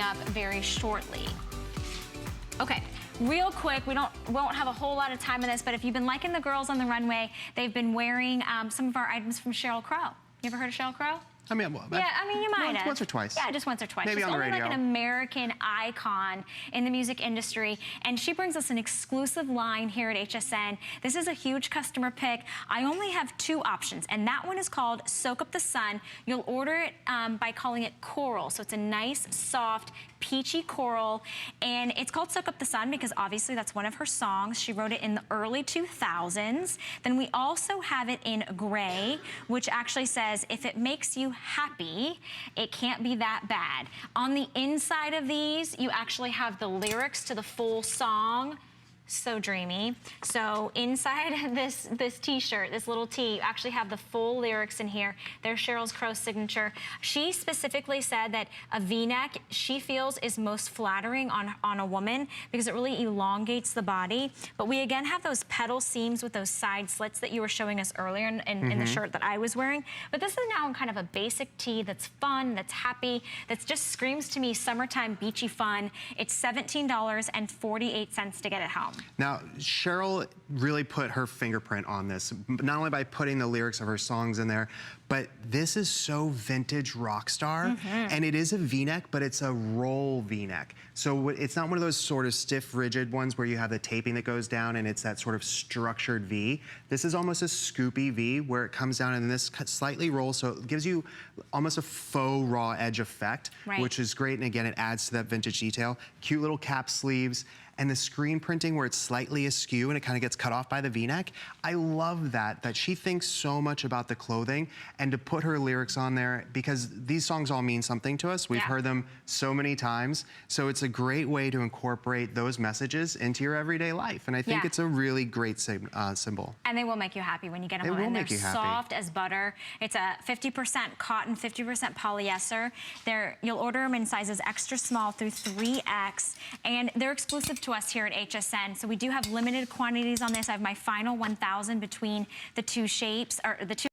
up very shortly. Okay, real quick, we won't have a whole lot of time in this, but if you've been liking the girls on the runway, they've been wearing some of our items from Sheryl Crow. You ever heard of Sheryl Crow? I mean, well, yeah, I mean, you might have. Once or twice. Yeah, just once or twice. Maybe She's on the only radio. like an American icon in the music industry, and she brings us an exclusive line here at HSN. This is a huge customer pick. I only have 2 options, and that one is called Soak Up the Sun. You'll order it by calling it coral, so it's a nice, soft, peachy coral, and it's called Soak Up the Sun because obviously that's one of her songs. She wrote it in the early 2000s. Then we also have it in gray, which actually says, if it makes you happy, it can't be that bad. On the inside of these, you actually have the lyrics to the full song. So dreamy. So inside this t-shirt, this little tee, you actually have the full lyrics in here. There's Sheryl Crow's signature. She specifically said that a V-neck she feels is most flattering on a woman because it really elongates the body. But we again have those petal seams with those side slits that you were showing us earlier in the shirt that I was wearing. But this is now kind of a basic tee that's fun, that's happy, that just screams to me summertime beachy fun. It's $17.48 to get it home. Now, Sheryl really put her fingerprint on this, not only by putting the lyrics of her songs in there, but this is so vintage rock star, and it is a V-neck, but it's a roll V-neck. So it's not one of those sort of stiff, rigid ones where you have the taping that goes down and it's that sort of structured V. This is almost a scoopy V where it comes down and this slightly rolls, so it gives you almost a faux raw edge effect, which is great, and again, it adds to that vintage detail. Cute little cap sleeves, and the screen printing where it's slightly askew and it kind of gets cut off by the V-neck. I love that she thinks so much about the clothing, and to put her lyrics on there, because these songs all mean something to us. We've heard them so many times, so it's a great way to incorporate those messages into your everyday life, and I think it's a really great symbol. And they will make you happy when you get them on. They will make you happy. They're soft as butter. It's a 50% cotton, 50% polyester. You'll order them in sizes extra small through 3X, and they're exclusive to us here at HSN. So we do have limited quantities on this. I have my final 1,000 between the 2 shapes, or the 2